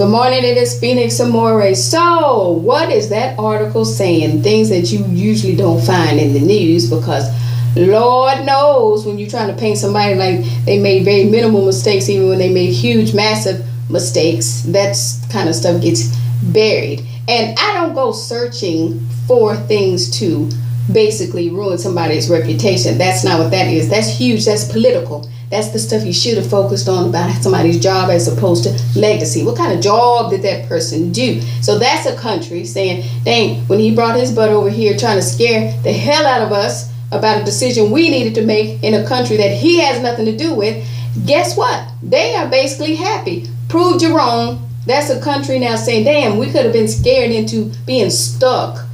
Good morning, it is Phoenix Amore. So, what is that article saying? Things that you usually don't find in the news, because Lord knows when you're trying to paint somebody like they made very minimal mistakes, even when they made huge, massive mistakes, that kind of stuff gets buried. And I don't go searching for things to basically ruin somebody's reputation. That's not what that is. That's huge. That's political. That's the stuff you should have focused on about somebody's job as opposed to legacy. What kind of job did that person do? So that's a country saying, dang, when he brought his butt over here trying to scare the hell out of us about a decision we needed to make in a country that he has nothing to do with, guess what? They are basically happy. Proved you wrong. That's a country now saying, damn, we could have been scared into being stuck.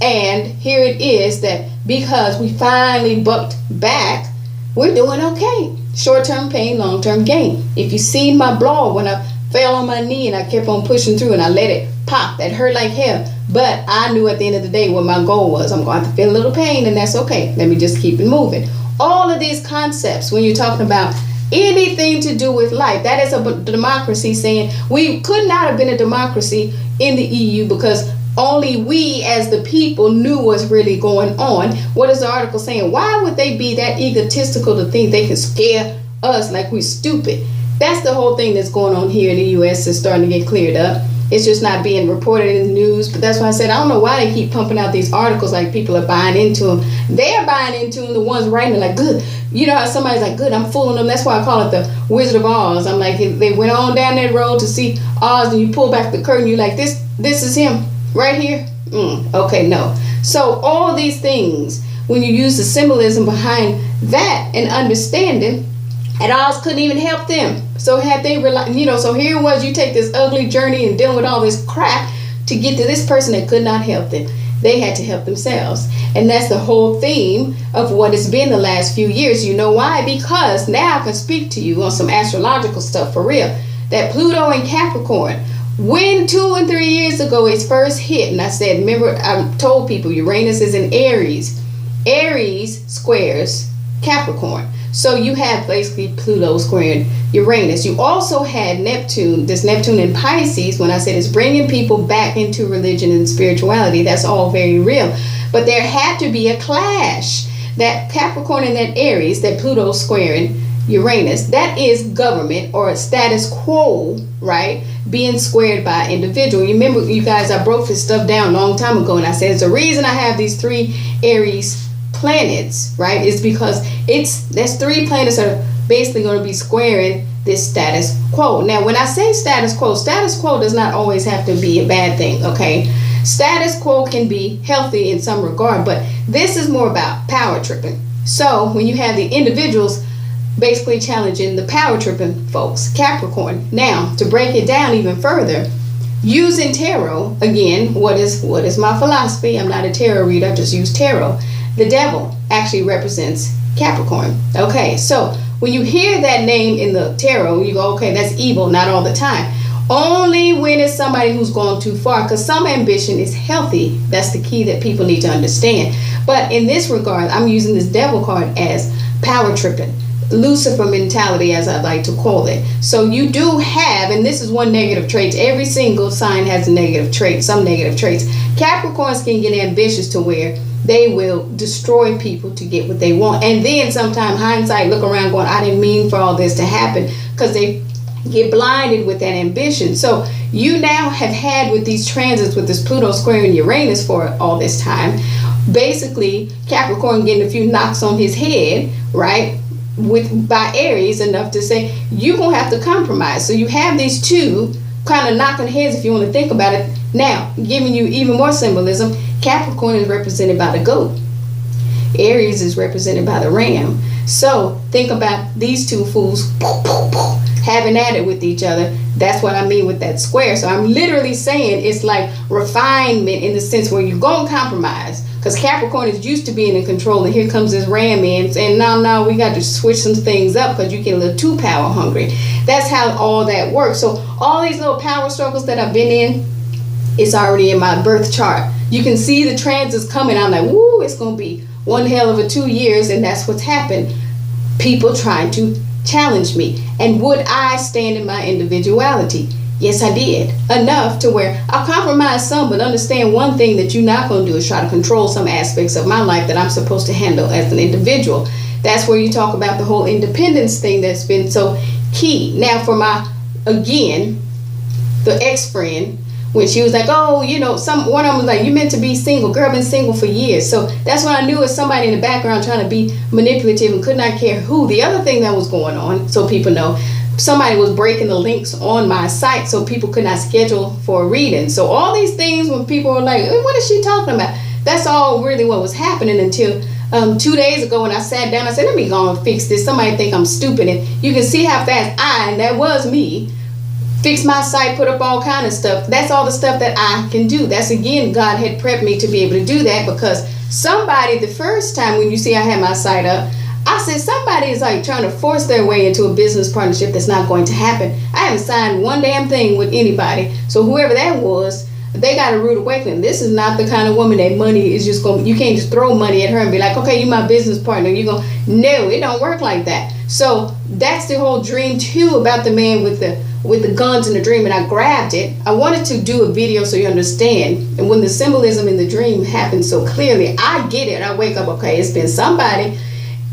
And here it is that because we finally bucked back, we're doing okay. Short-term pain, long-term gain. If you seen my blog when I fell on my knee and I kept on pushing through and I let it pop, that hurt like hell. But I knew at the end of the day what my goal was. I'm going to have to feel a little pain, and that's okay. Let me just keep it moving. All of these concepts, when you're talking about anything to do with life, that is a democracy saying we could not have been a democracy in the EU because only we as the people knew what's really going on. What is the article saying? Why would they be that egotistical to think they can scare us like we're stupid? That's the whole thing that's going on here in the U.S. is starting to get cleared up. It's just not being reported in the news. But that's why I said I don't know why they keep pumping out these articles like people are buying into them. They're buying into them. The ones writing it like, good. You know how somebody's like, good, I'm fooling them. That's why I call it the Wizard of Oz. I'm like, they went on down that road to see Oz, and you pull back the curtain. You're like, this is him. Right here? Okay, no. So all these things, when you use the symbolism behind that and understanding, and Oz couldn't even help them. So had they so here it was, you take this ugly journey and dealing with all this crap to get to this person that could not help them. They had to help themselves. And that's the whole theme of what it's been the last few years. You know why? Because now I can speak to you on some astrological stuff for real. That Pluto in Capricorn, when 2 and 3 years ago it first hit, and I said, remember, I told people Uranus is in Aries. Aries squares Capricorn. So you have basically Pluto squaring Uranus. You also had Neptune, this Neptune in Pisces, when I said it's bringing people back into religion and spirituality. That's all very real. But there had to be a clash. That Capricorn and that Aries, that Pluto squaring Uranus, that is government or status quo, right? Being squared by individual. You remember, you guys, I broke this stuff down a long time ago, and I said it's the reason I have these 3 Aries planets, right? Is because there's 3 planets that are basically going to be squaring this status quo. Now, when I say status quo does not always have to be a bad thing, okay? Status quo can be healthy in some regard, but this is more about power tripping. So when you have the individuals basically challenging the power tripping folks, Capricorn. Now, to break it down even further, using tarot, again, what is my philosophy? I'm not a tarot reader, I just use tarot. The devil actually represents Capricorn. Okay, so when you hear that name in the tarot, you go, okay, that's evil. Not all the time. Only when it's somebody who's gone too far, because some ambition is healthy. That's the key that people need to understand. But in this regard, I'm using this devil card as power tripping. Lucifer mentality, as I like to call it. So you do have, and this is one negative trait. Every single sign has a negative trait, some negative traits. Capricorns can get ambitious to where they will destroy people to get what they want. And then sometimes hindsight, look around going, I didn't mean for all this to happen, because they get blinded with that ambition. So you now have had with these transits, with this Pluto squaring Uranus for all this time, basically Capricorn getting a few knocks on his head, right? By Aries enough to say you're gonna have to compromise. So you have these two kind of knocking heads, if you want to think about it. Now, giving you even more symbolism, Capricorn is represented by the goat. Aries is represented by the ram. So think about these two fools having at it with each other. That's what I mean with that square. So I'm literally saying it's like refinement in the sense where you're going to compromise. Because Capricorn is used to being in control, and here comes this ram in saying, no, we got to switch some things up because you get a little too power hungry. That's how all that works. So all these little power struggles that I've been in, it's already in my birth chart. You can see the transits coming. I'm like, woo, it's going to be one hell of a 2 years, and that's what's happened. People trying to challenge me. And would I stand in my individuality? Yes, I did. Enough to where I'll compromise some, but understand one thing that you're not going to do is try to control some aspects of my life that I'm supposed to handle as an individual. That's where you talk about the whole independence thing that's been so key. Now, for the ex-friend, when she was like, oh, one of them was like, you meant to be single. Girl, been single for years. So that's when I knew it was somebody in the background trying to be manipulative and could not care who. The other thing that was going on, so people know, somebody was breaking the links on my site so people could not schedule for a reading. So all these things, when people were like, what is she talking about? That's all really what was happening until 2 days ago when I sat down. I said, let me go and fix this. Somebody think I'm stupid. And you can see how fast and that was me, fix my site, put up all kind of stuff. That's all the stuff that I can do. That's, again, God had prepped me to be able to do that, because somebody, the first time when you see I had my site up, I said somebody is like trying to force their way into a business partnership that's not going to happen. I haven't signed one damn thing with anybody. So whoever that was, they got a rude awakening. This is not the kind of woman that money is just going, you can't just throw money at her and be like, okay, you my business partner. You go, no, it don't work like that. So that's the whole dream too, about the man with the guns in the dream. And I grabbed it. I wanted to do a video so you understand. And when the symbolism in the dream happens so clearly, I get it. I wake up, okay, it's been somebody.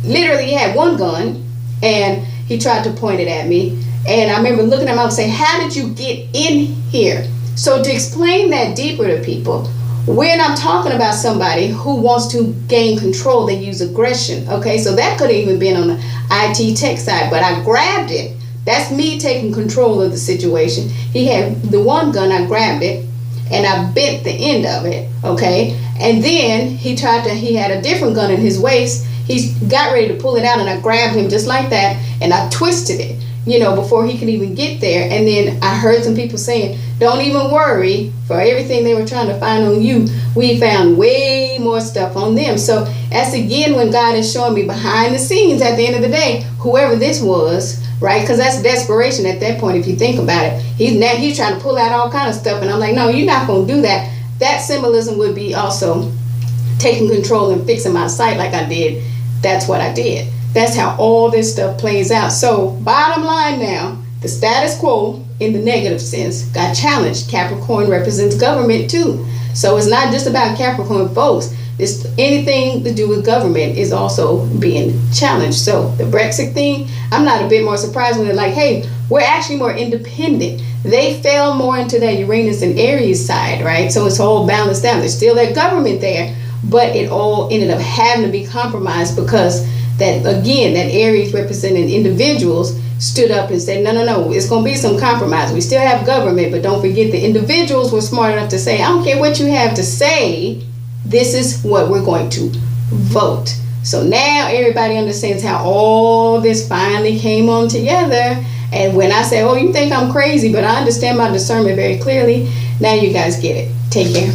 Literally, he had one gun and he tried to point it at me. And I remember looking at him and saying, how did you get in here? So to explain that deeper to people, when I'm talking about somebody who wants to gain control, they use aggression. Okay, so that could have even been on the IT tech side, but I grabbed it. That's me taking control of the situation. He had the one gun, I grabbed it and I bent the end of it. Okay, and then he had a different gun in his waist. He got ready to pull it out and I grabbed him just like that and I twisted it, before he could even get there. And then I heard some people saying, don't even worry, for everything they were trying to find on you, we found way more stuff on them. So that's, again, when God is showing me behind the scenes at the end of the day, whoever this was, right? Because that's desperation at that point, if you think about it. He's trying to pull out all kind of stuff. And I'm like, no, you're not going to do that. That symbolism would be also taking control and fixing my site like I did. That's what I did. That's how all this stuff plays out. So bottom line now, the status quo in the negative sense got challenged. Capricorn represents government too. So it's not just about Capricorn folks. It's anything to do with government is also being challenged. So the Brexit thing, I'm not a bit more surprised when they're like, hey, we're actually more independent. They fell more into that Uranus and Aries side, right? So it's all balanced out. There's still that government there, but it all ended up having to be compromised because that, again, that Aries representing individuals stood up and said, no, it's going to be some compromise. We still have government, but don't forget the individuals were smart enough to say, I don't care what you have to say, this is what we're going to vote. So now everybody understands how all this finally came on together. And when I say, oh, you think I'm crazy, but I understand my discernment very clearly, now you guys get it. Take care.